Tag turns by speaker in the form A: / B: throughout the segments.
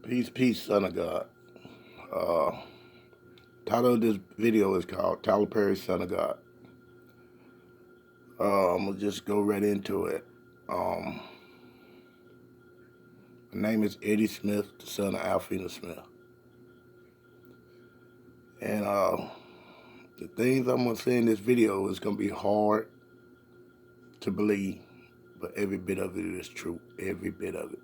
A: Peace, peace, son of God. Uh, Title of this video is called Tyler Perry, Son of God. I'm gonna just go right into it. My name is Eddie Smith, the son of Alfina Smith. And the things I'm gonna say in this video is gonna be hard to believe, but every bit of it is true. Every bit of it.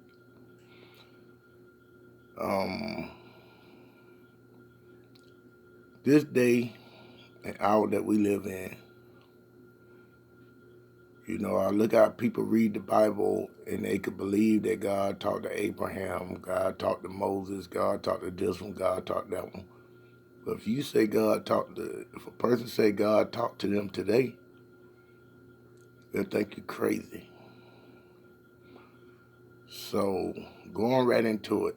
A: This day and hour that we live in, I look at people read the Bible and they could believe that God talked to Abraham, God talked to Moses, God talked to this one, God talked to that one. But if you say if a person say God talked to them today, they'll think you're crazy. So going right into it,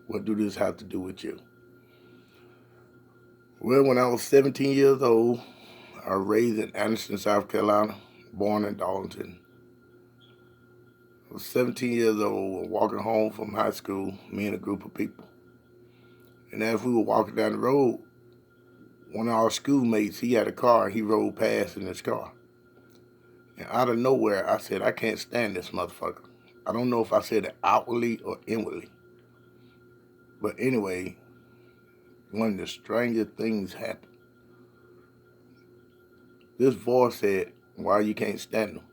A: what do this have to do with you? Well, when I was 17 years old, I was raised in Anderson, South Carolina, born in Darlington. I was 17 years old, walking home from high school, me and a group of people. And as we were walking down the road, one of our schoolmates, he had a car, and he rode past in his car. And out of nowhere, I said, I can't stand this motherfucker. I don't know if I said it outwardly or inwardly. But anyway, one of the strangest things happened. This voice said, why you can't stand him?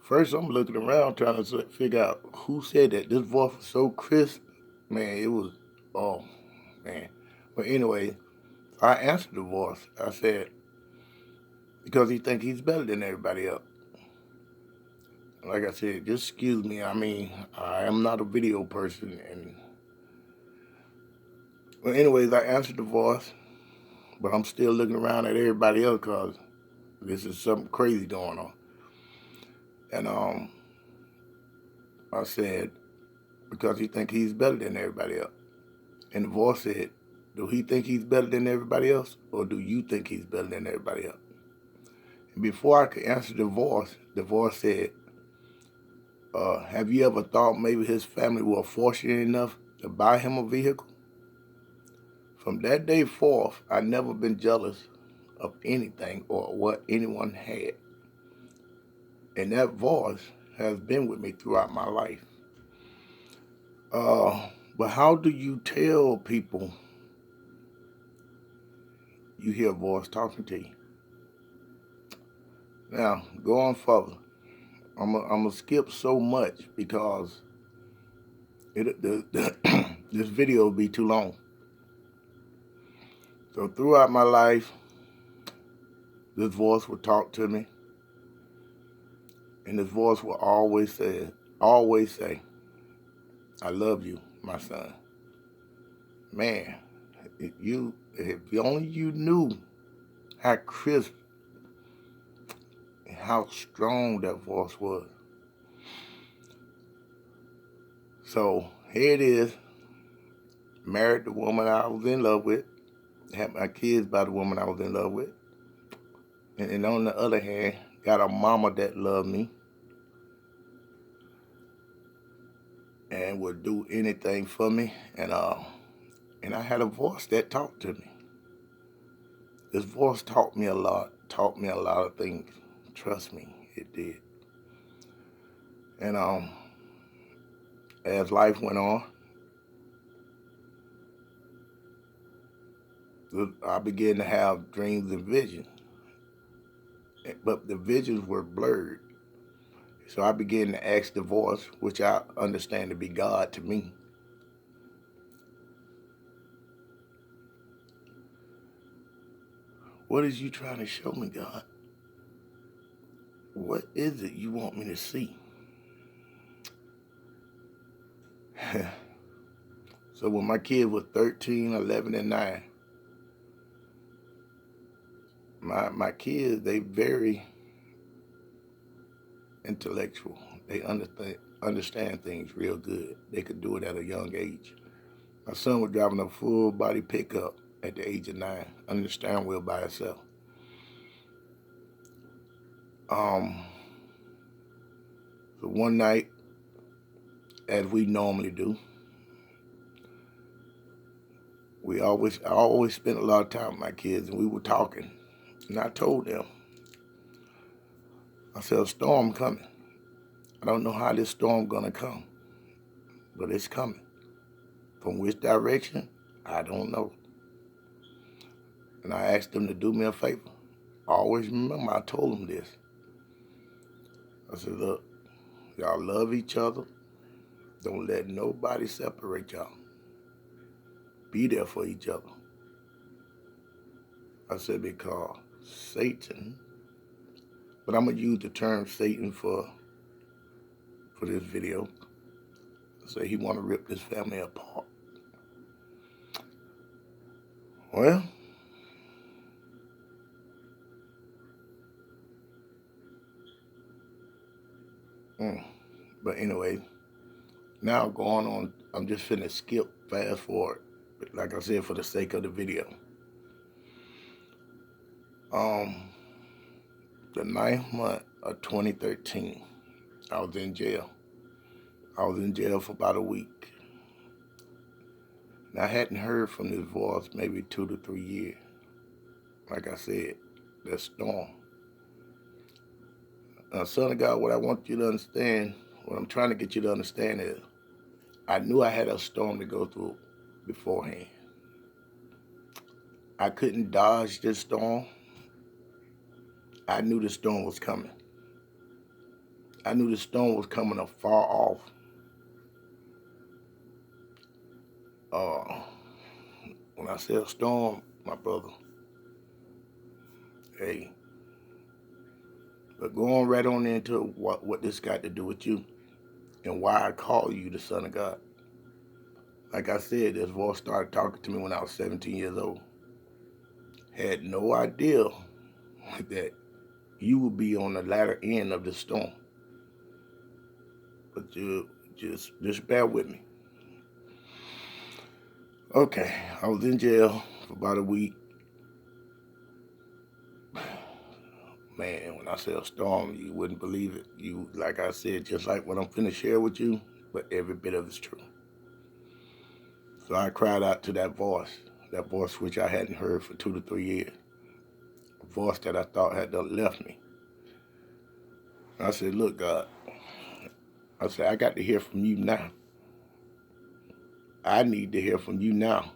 A: First, I'm looking around trying to figure out who said that. This voice was so crisp. Man, it was, oh, man. But anyway, I answered the voice. I said, because he think he's better than everybody else. Like I said, just excuse me. I mean, I am not a video person. Well, anyways, I answered the voice, but I'm still looking around at everybody else because this is something crazy going on. And I said, because he think he's better than everybody else. And the voice said, do he think he's better than everybody else, or do you think he's better than everybody else? And before I could answer the voice said, have you ever thought maybe his family were fortunate enough to buy him a vehicle? From that day forth, I've never been jealous of anything or what anyone had. And that voice has been with me throughout my life. But how do you tell people you hear a voice talking to you? Now, going further, I'm gonna skip so much because this video will be too long. So throughout my life, this voice would talk to me, and this voice will always say, I love you, my son. Man, if only you knew how crisp and how strong that voice was. So here it is, married the woman I was in love with, had my kids by the woman I was in love with, and on the other hand, got a mama that loved me and would do anything for me, and I had a voice that talked to me. This voice taught me a lot of things. Trust me, it did. And as life went on, I began to have dreams and visions, but the visions were blurred. So I began to ask the voice, which I understand to be God to me, what is you trying to show me, God? What is it you want me to see? So when my kids were 13, 11, and 9, my kids, they very intellectual. They understand things real good. They could do it at a young age. My son was driving a full body pickup at the age of 9, under the steering wheel by himself. So one night, as we normally do, I always spent a lot of time with my kids, and we were talking. And I told them, I said, a storm coming. I don't know how this storm gonna come, but it's coming. From which direction, I don't know. And I asked them to do me a favor. I always remember I told them this. I said, look, y'all love each other. Don't let nobody separate y'all. Be there for each other. I said, because Satan, but I'm going to use the term Satan for this video. I say he want to rip this family apart. Well, but anyway, now going on, I'm just finna skip fast forward. But like I said, for the sake of the video. The 9th month of 2013, I was in jail. I was in jail for about a week. And I hadn't heard from this voice maybe 2 to 3 years. Like I said, that storm. Son of God, what I want you to understand, what I'm trying to get you to understand is, I knew I had a storm to go through beforehand. I couldn't dodge this storm. I knew the storm was coming. I knew the storm was coming afar off. When I say a storm, my brother, hey, but going right on into what this got to do with you and why I call you the Son of God. Like I said, this voice started talking to me when I was 17 years old. Had no idea that you would be on the latter end of the storm. But you just bear with me. Okay, I was in jail for about a week. Man, when I say a storm, you wouldn't believe it. You, like I said, just like what I'm finna share with you, but every bit of it's true. So I cried out to that voice which I hadn't heard for 2 to 3 years. A voice that I thought had done left me. I said, look, God, I said, I got to hear from you now. I need to hear from you now.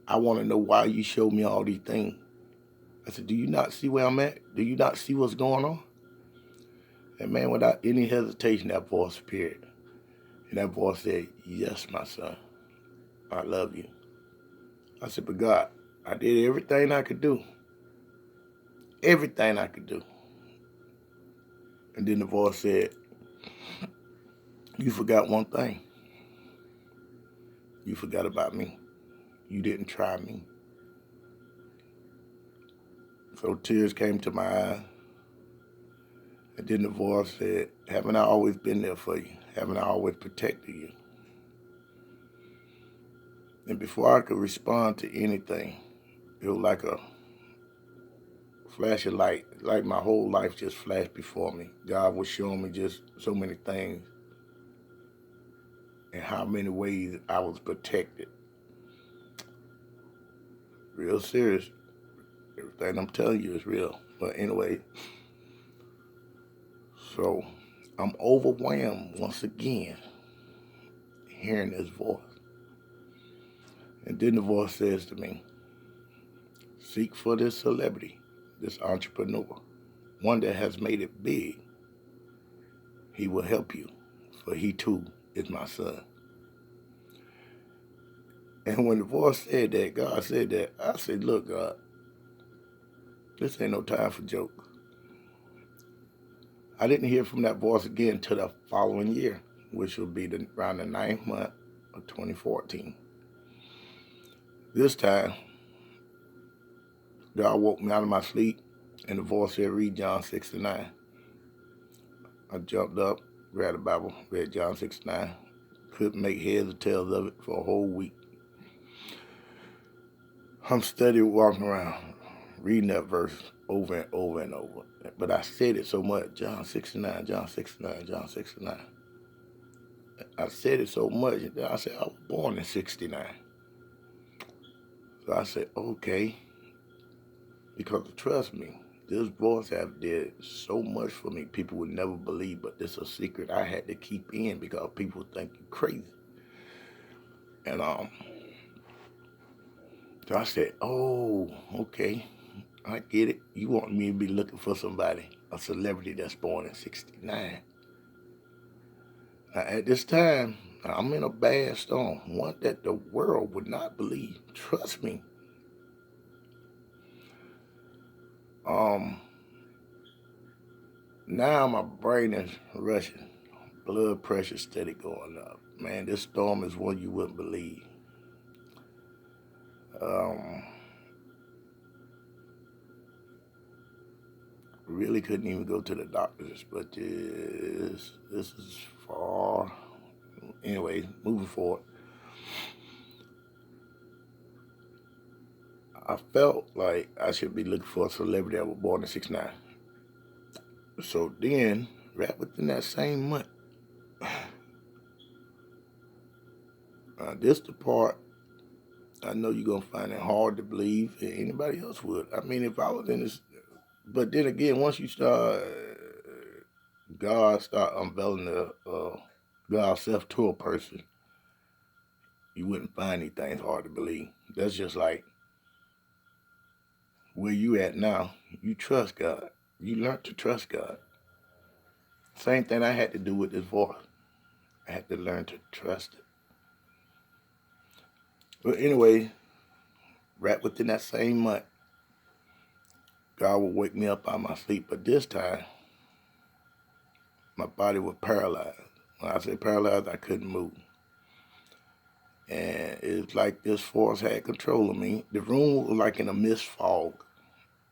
A: I want to know why you showed me all these things. I said, do you not see where I'm at? Do you not see what's going on? And man, without any hesitation, that voice appeared. And that voice said, yes, my son, I love you. I said, but God, I did everything I could do. Everything I could do. And then the voice said, you forgot one thing. You forgot about me. You didn't try me. So tears came to my eyes. And then the voice said, haven't I always been there for you? Haven't I always protected you? And before I could respond to anything, it was like a flash of light. Like my whole life just flashed before me. God was showing me just so many things and how many ways I was protected. Real serious. Everything I'm telling you is real. But anyway, so I'm overwhelmed once again hearing this voice. And then the voice says to me, seek for this celebrity, this entrepreneur, one that has made it big. He will help you, for he too is my son. And when the voice said that, God said that, I said, look, God, this ain't no time for jokes. I didn't hear from that voice again until the following year, which will be around the 9th month of 2014. This time, God woke me out of my sleep, and the voice said, read John 6:9. I jumped up, grabbed the Bible, read John 6:9. Couldn't make heads or tails of it for a whole week. I'm steady walking around, reading that verse over and over and over. But I said it so much, John 6:9, John 6:9, John 6:9. I said it so much that I said I was born in 69. So I said, okay, because trust me, this voice have did so much for me. People would never believe, but this is a secret I had to keep in because people think you crazy. And so I said, oh, okay, I get it. You want me to be looking for somebody, a celebrity that's born in '69. Now, at this time, I'm in a bad storm, one that the world would not believe. Trust me. Now my brain is rushing, blood pressure steady going up. Man, this storm is one you wouldn't believe. Really couldn't even go to the doctors, but this is far. Anyway, moving forward. I felt like I should be looking for a celebrity that was born in '69. So then, right within that same month, this the part I know you're gonna find it hard to believe, and anybody else would. I mean, if I was in this, but then again, once you start, God start unveiling the God self to a person, you wouldn't find anything hard to believe. That's just like where you at now. You trust God. You learned to trust God. Same thing I had to do with this voice. I had to learn to trust it. But anyway, right within that same month, God would wake me up out of my sleep. But this time, my body was paralyzed. When I say paralyzed, I couldn't move. And it's like this force had control of me. The room was like in a mist fog.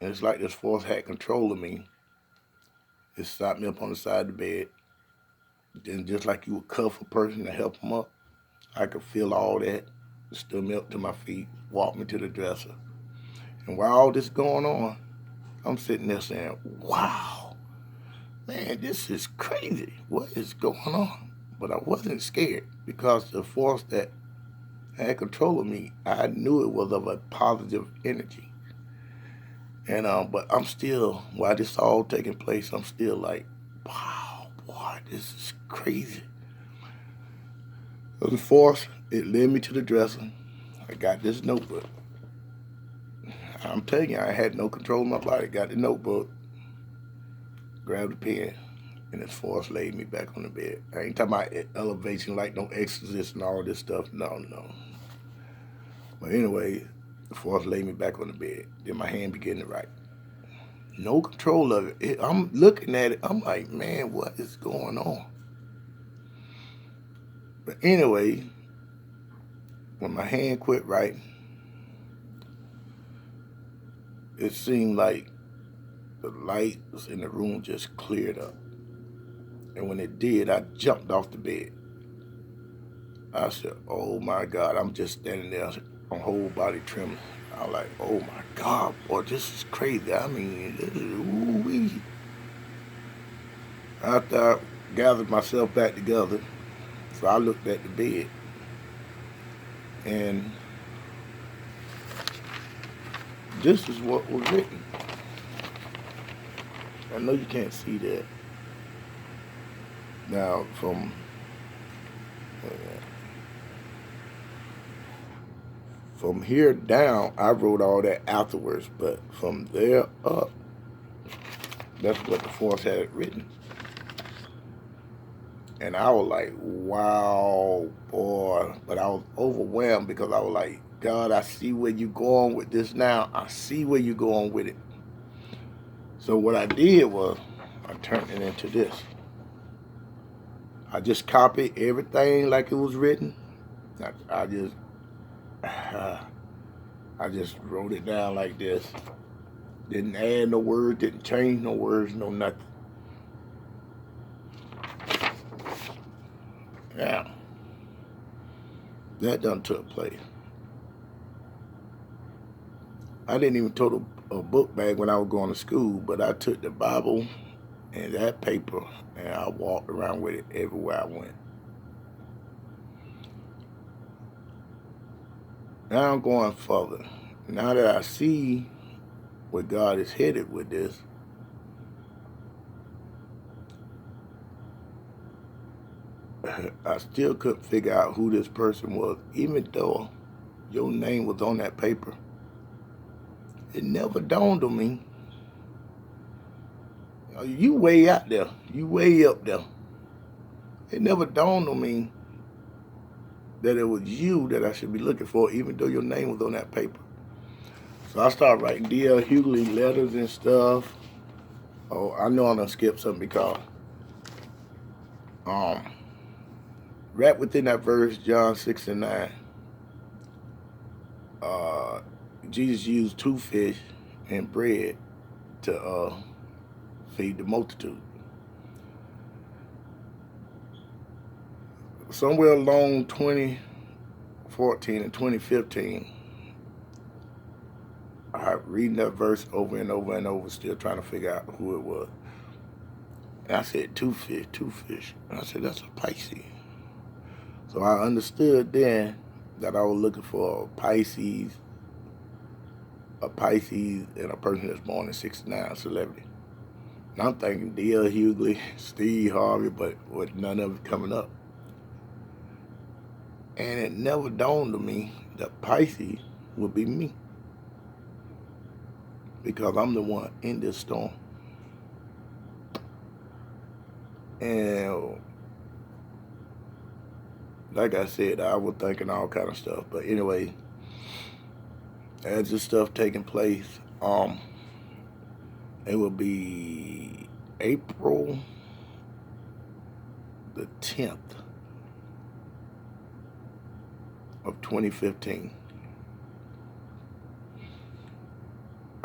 A: And it's like this force had control of me. It stopped me up on the side of the bed. Then just like you would cuff a person to help them up, I could feel all that. It stood me up to my feet, walked me to the dresser. And while all this going on, I'm sitting there saying, wow, man, this is crazy. What is going on? But I wasn't scared because the force that had control of me, I knew it was of a positive energy. And but I'm still, while this all taking place, I'm still like, wow, boy, this is crazy. The force, it led me to the dresser. I got this notebook. I'm telling you, I had no control of my body. Got the notebook, grabbed the pen, and this force laid me back on the bed. I ain't talking about elevation like no exorcist and all this stuff. No. But anyway, the force laid me back on the bed. Then my hand began to write. No control of it. I'm looking at it. I'm like, man, what is going on? But anyway, when my hand quit writing, it seemed like the lights in the room just cleared up. And when it did, I jumped off the bed. I said, oh my God, I'm just standing there, my whole body trembling. I was like, oh my God, boy, this is crazy. I mean, this is ooh-wee. After I gathered myself back together, so I looked at the bed, and this is what was written. I know you can't see that. Now, from here down, I wrote all that afterwards, but from there up, that's what the force had it written. And I was like, wow, boy. But I was overwhelmed because I was like, God, I see where you're going with this now. I see where you're going with it. So what I did was, I turned it into this. I just copied everything like it was written. I just wrote it down like this. Didn't add no words, didn't change no words, no nothing. Now, that done took place. I didn't even tote a book bag when I was going to school, but I took the Bible and that paper and I walked around with it everywhere I went. Now I'm going further. Now that I see where God is headed with this, I still couldn't figure out who this person was, even though your name was on that paper. It never dawned on me. You way out there. You way up there. It never dawned on me that it was you that I should be looking for, even though your name was on that paper. So I started writing D.L. Hughley letters and stuff. Oh, I know I'm gonna skip something because right within that verse, John 6:9, Jesus used 2 fish and bread to feed the multitude. Somewhere along 2014 and 2015, I reading that verse over and over and over, still trying to figure out who it was. And I said, 2 fish, 2 fish. And I said, that's a Pisces. So I understood then that I was looking for a Pisces and a person that's born in 69, celebrity. And I'm thinking D.L. Hughley, Steve Harvey, but with none of it coming up. And it never dawned on me that Pisces would be me, because I'm the one in this storm. And like I said, I was thinking all kind of stuff. But anyway, as this stuff taking place, it will be April the 10th of 2015.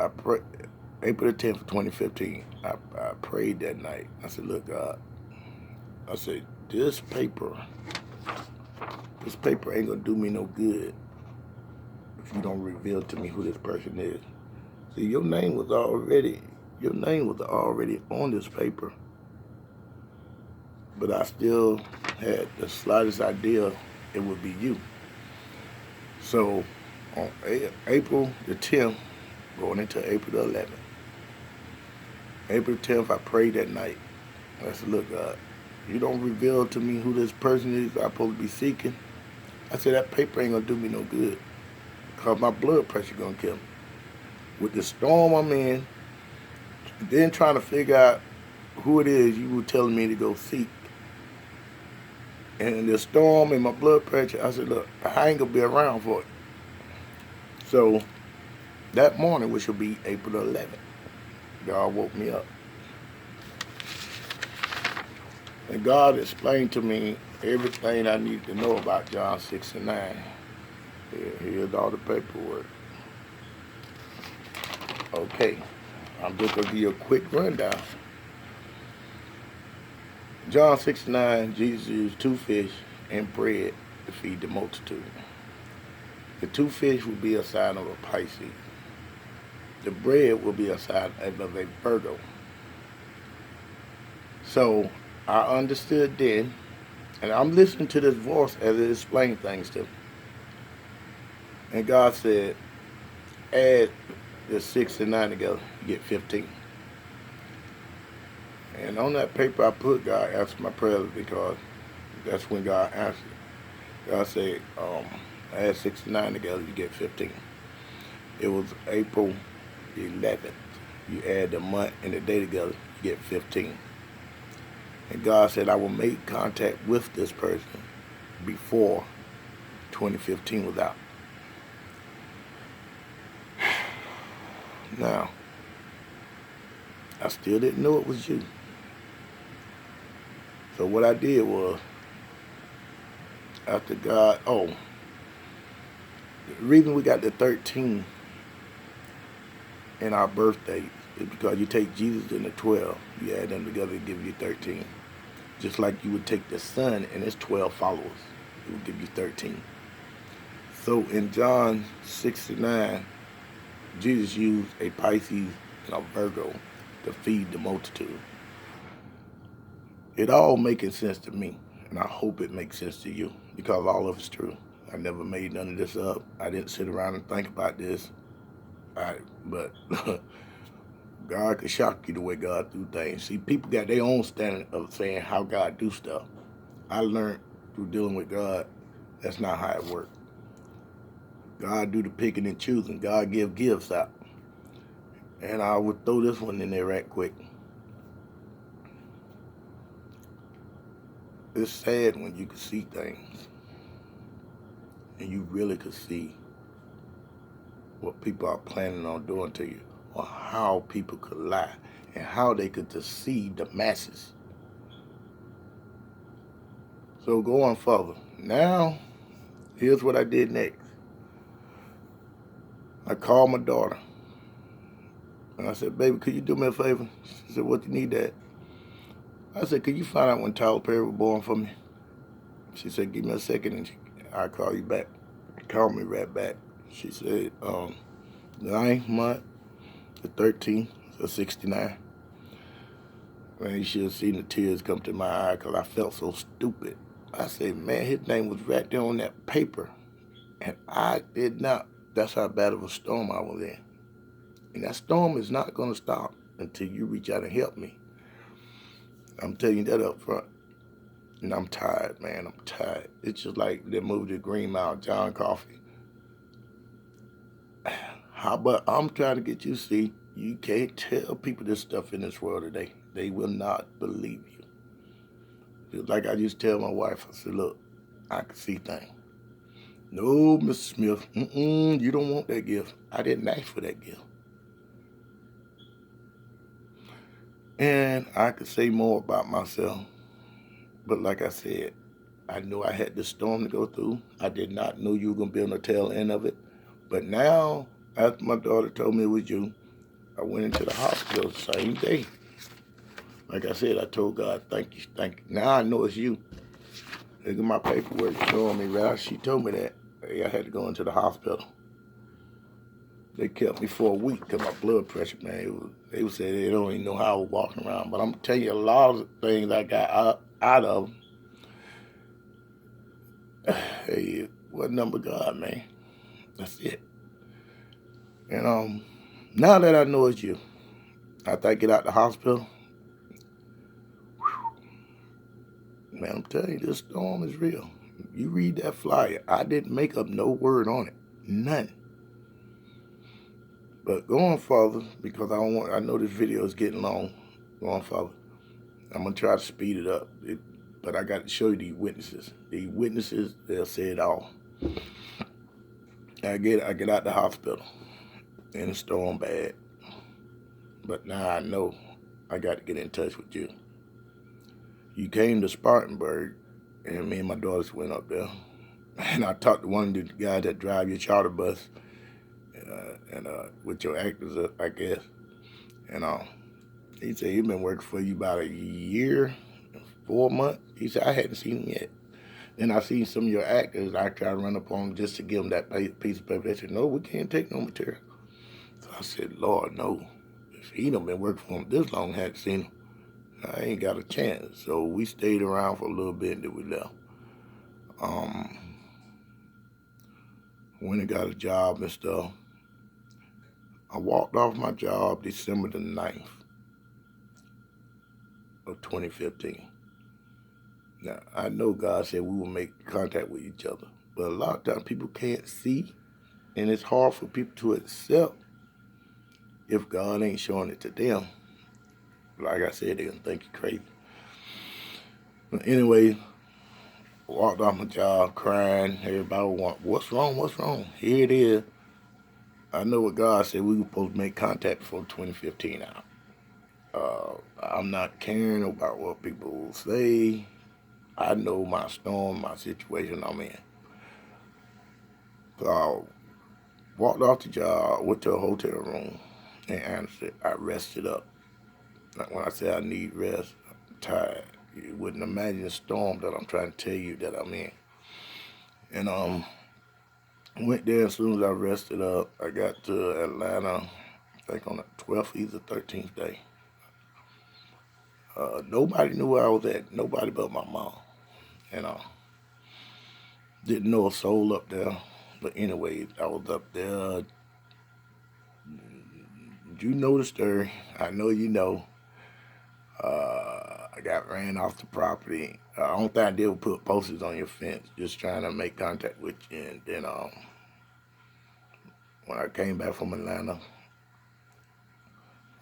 A: April the 10th of 2015, I prayed that night. I said, look, God, I said, this paper ain't gonna do me no good if you don't reveal to me who this person is. See, your name was already on this paper, but I still had the slightest idea it would be you. So on April the 10th, going into April the 11th, April 10th, I prayed that night. I said, look, God, you don't reveal to me who this person is I'm supposed to be seeking. I said, that paper ain't gonna do me no good, because my blood pressure gonna kill me. With the storm I'm in, then trying to figure out who it is you were telling me to go seek. And the storm and my blood pressure, I said, look, I ain't gonna be around for it. So that morning, which will be April the 11th, God woke me up. And God explained to me everything I needed to know about John 6 and 9. Here's all the paperwork. Okay, I'm just going to give you a quick rundown. John 6 and 9, Jesus used 2 fish and bread to feed the multitude. The 2 fish will be a sign of a Pisces. The bread will be a sign of a Virgo. So I understood then, and I'm listening to this voice as it explains things to me. And God said, add the 6 and 9 together, you get 15. And on that paper I put, God answered my prayers, because that's when God answered. God said, add 6 and 9 together, you get 15. It was April 11th. You add the month and the day together, you get 15. And God said, I will make contact with this person before 2015 was out. Now, I still didn't know it was you. So what I did was, after God, the reason we got the 13 in our birthdays is because you take Jesus and the 12, you add them together to give you 13. Just like you would take the sun and his 12 followers, it would give you 13. So in John 6:9, Jesus used a Pisces and a Virgo to feed the multitude. It all making sense to me, and I hope it makes sense to you, because all of it's true. I never made none of this up. I didn't sit around and think about this. But God can shock you the way God do things. See, people got their own standard of saying how God do stuff. I learned through dealing with God, that's not how it works. God do the picking and choosing. God give gifts out. And I would throw this one in there right quick. It's sad when you can see things and you really could see what people are planning on doing to you, or how people could lie and how they could deceive the masses. So going further, now here's what I did next. I called my daughter and I said, "Baby, could you do me a favor?" She said, "What you need, Dad?" I said, "Could you find out when Tyler Perry was born for me?" She said, "Give me a second and I'll call you back." She called me right back. She said, 9th month, the 13th, so 69. Man, you should have seen the tears come to my eye because I felt so stupid. I said, man, his name was right there on that paper. And I did not. That's how bad of a storm I was in. And that storm is not going to stop until you reach out and help me. I'm telling you that up front. And I'm tired, man. I'm tired. It's just like that movie, The Green Mile, John Coffey. But I'm trying to get you to see, you can't tell people this stuff in this world today. They will not believe you. Just like I used to tell my wife, I said, look, I can see things. No, Mr. Smith, you don't want that gift. I didn't ask for that gift. And I could say more about myself. But like I said, I knew I had this storm to go through. I did not know you were going to be on the tail end of it. But now, after my daughter told me it was you, I went into the hospital the same day. Like I said, I told God, thank you, thank you. Now I know it's you. Look at my paperwork showing me, right? She told me that. Hey, I had to go into the hospital. They kept me for a week because my blood pressure, man, they said they don't even know how I was walking around. But I'm telling you, a lot of things I got out of, hey, what number God, man? That's it. And now that I know it's you, after I get out the hospital, man, I'm telling you, this storm is real. You read that flyer. I didn't make up no word on it. None. But going further, because I know this video is getting long, going further, I'm going to try to speed it up. But I got to show you these witnesses. These witnesses, they'll say it all. I get out the hospital, and the storm bad. But now I know I got to get in touch with you. You came to Spartanburg, and me and my daughters went up there. And I talked to one of the guys that drive your charter bus, and with your actors, I guess. And he said he's been working for you about a year, 4 months. He said I hadn't seen him yet. Then I seen some of your actors. I tried to run up on them just to give them that piece of paper. They said, no, we can't take no material. So I said, Lord, no. If he done been working for him this long, hadn't seen him, I ain't got a chance. So we stayed around for a little bit and then we left. Went and got a job and stuff. I walked off my job December the 9th of 2015. Now, I know God said we will make contact with each other, but a lot of times people can't see, and it's hard for people to accept if God ain't showing it to them. Like I said, they're going to think you crazy. But anyway, walked off my job crying. Everybody want, what's wrong, what's wrong? Here it is. I know what God said, we were supposed to make contact before 2015 out. I'm not caring about what people will say. I know my storm, my situation I'm in. So I walked off the job, went to a hotel room, and answered. I rested up. Like when I say I need rest, I'm tired. You wouldn't imagine the storm that I'm trying to tell you that I'm in. And went there as soon as I rested up. I got to Atlanta, I think on the 12th, either 13th day. Nobody knew where I was at. Nobody but my mom. And didn't know a soul up there. But anyway, I was up there you know the story. I know you know. I got ran off the property. I don't think I did put posters on your fence, just trying to make contact with you. And then when I came back from Atlanta,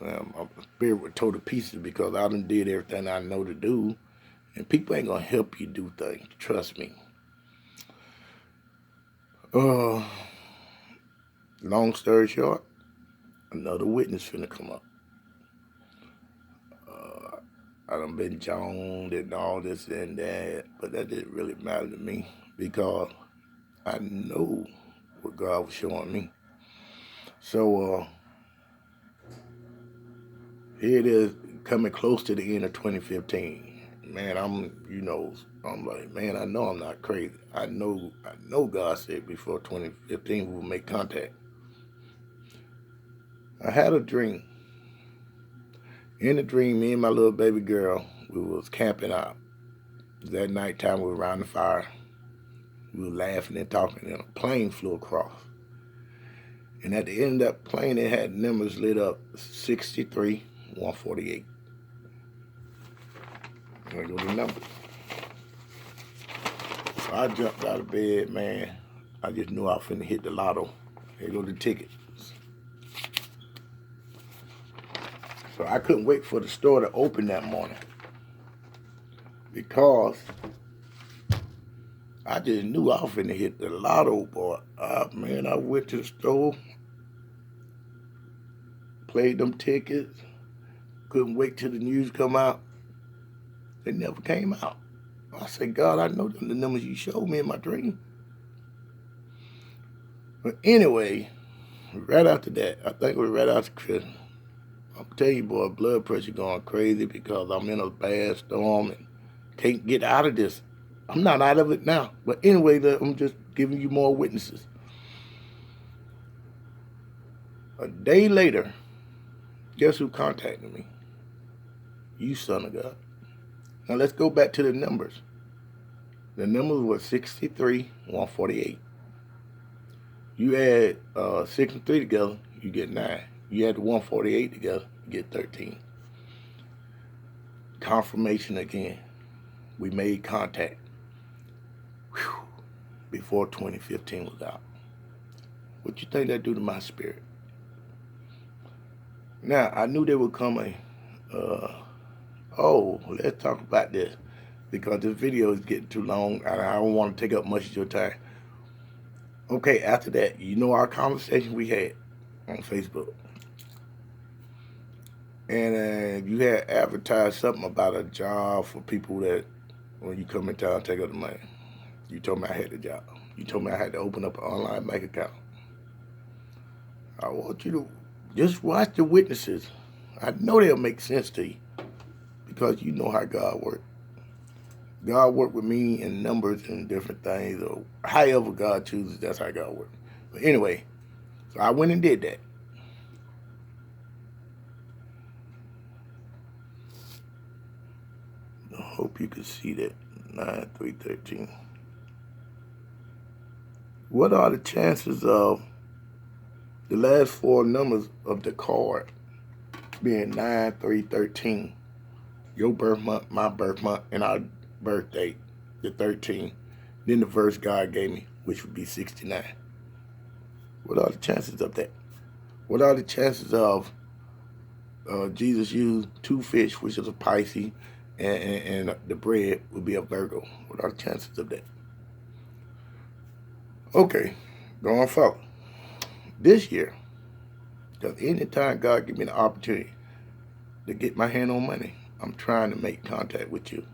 A: my spirit was tore to pieces because I done did everything I know to do. And people ain't gonna help you do things, trust me. Long story short, another witness finna come up. I done been joned and all this and that, but that didn't really matter to me because I know what God was showing me. So here it is, coming close to the end of 2015. Man, I'm like, man, I know I'm not crazy. I know God said before 2015 we would make contact. I had a dream. In the dream, me and my little baby girl, we was camping out. That nighttime, we were around the fire. We were laughing and talking, and a plane flew across. And at the end of that plane, it had numbers lit up, 63, 148. There go the numbers. So I jumped out of bed, man. I just knew I was finna hit the lotto. There go the tickets. So I couldn't wait for the store to open that morning because I just knew I was finna hit the lotto, boy. Man, I went to the store, played them tickets, couldn't wait till the news come out. They never came out. I said, God, I know the numbers you showed me in my dream. But anyway, right after that, I think it was right after Christmas, I'm telling you, boy, blood pressure going crazy because I'm in a bad storm and can't get out of this. I'm not out of it now. But anyway, I'm just giving you more witnesses. A day later, guess who contacted me? You son of God. Now let's go back to the numbers. The numbers were 63, 148. You add 6 and 3 together, you get 9. You add the 148 together, you get 13. Confirmation again. We made contact. Whew. Before 2015 was out. What you think that do to my spirit? Now, I knew there would come let's talk about this because this video is getting too long and I don't want to take up much of your time. Okay, after that, you know our conversation we had on Facebook. And you had advertised something about a job for people that, when you come in town, take up the money. You told me I had the job. You told me I had to open up an online bank account. I want you to just watch the witnesses. I know they'll make sense to you because you know how God works. God worked with me in numbers and different things, or however God chooses, that's how God works. But anyway, so I went and did that. I hope you can see that. 9313. What are the chances of the last 4 numbers of the card being 9313? Your birth month, my birth month, and our birth date, the 13. Then the verse God gave me, which would be 69. What are the chances of that? What are the chances of Jesus used 2 fish, which is a Pisces, and the bread would be a Virgo? What are the chances of that? Okay, going forward. This year, because anytime God gives me the opportunity to get my hand on money, I'm trying to make contact with you.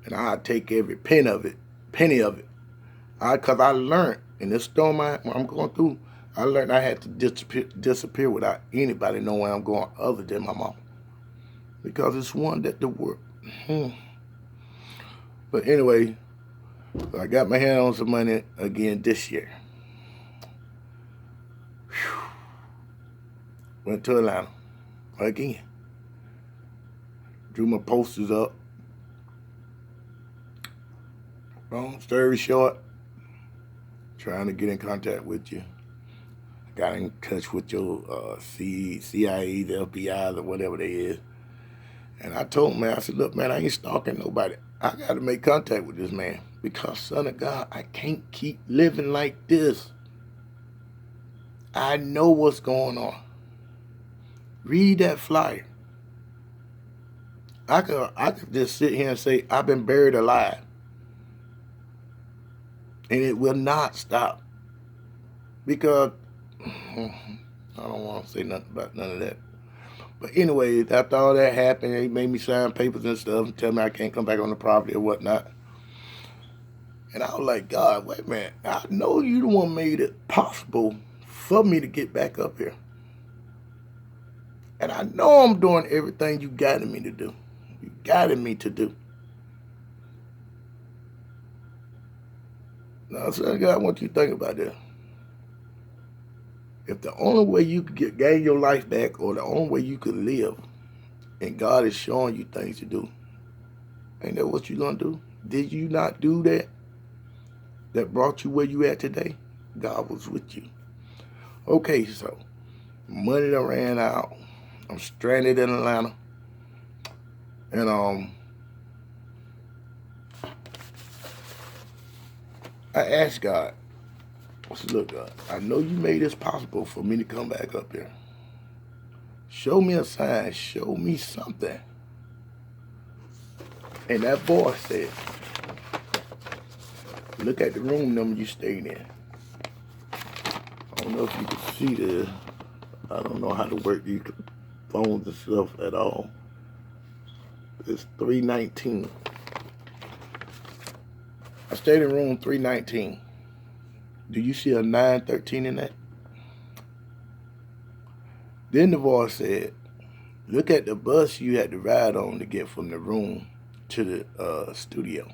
A: And I'll take every penny of it. Because I learned in this storm I'm going through, I learned I had to disappear without anybody knowing where I'm going other than my mom. Because it's one that the work. But anyway, so I got my hand on some money again this year. Whew. Went to Atlanta again. Drew my posters up. Long story short, trying to get in contact with you. got in touch with your CIA, the FBI, or whatever they is. And I told him, man, I said, look, man, I ain't stalking nobody. I got to make contact with this man because, son of God, I can't keep living like this. I know what's going on. Read that flyer. I could just sit here and say, I've been buried alive. And it will not stop. Because I don't want to say nothing about none of that. But anyway, after all that happened, they made me sign papers and stuff and tell me I can't come back on the property or whatnot. And I was like, God, wait a minute. I know you the one made it possible for me to get back up here. And I know I'm doing everything you guided me to do. You guided me to do. Now, son, God, what you think about this? If the only way you could gain your life back or the only way you could live, and God is showing you things to do, ain't that what you gonna do? Did you not do that? That brought you where you at today? God was with you. Okay, so money done ran out. I'm stranded in Atlanta. And I asked God, I said, look, God, I know you made this possible for me to come back up here. Show me a sign. Show me something. And that voice said, look at the room number you stayed in. I don't know if you can see this. I don't know how to work these phones and stuff at all. It's 319. I stayed in room 319. Do you see a 913 in that? Then the voice said, look at the bus you had to ride on to get from the room to the studio.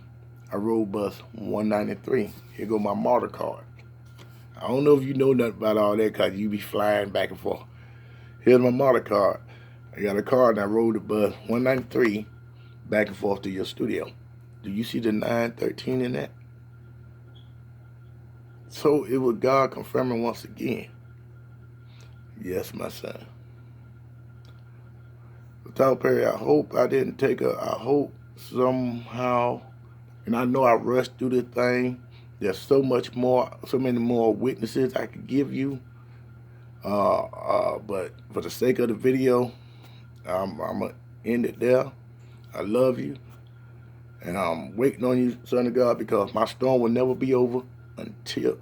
A: I rode bus 193. Here go my MARTA card. I don't know if you know nothing about all that because you be flying back and forth. Here's my MARTA card. I got a card and I rode the bus 193 back and forth to your studio. Do you see the 913 in that? So it was God confirming once again. Yes, my son. Tyler Perry, I hope I didn't take I hope somehow, and I know I rushed through this thing. There's so many more witnesses I could give you. But for the sake of the video, I'm going to end it there. I love you. And I'm waiting on you, son of God, because my storm will never be over until,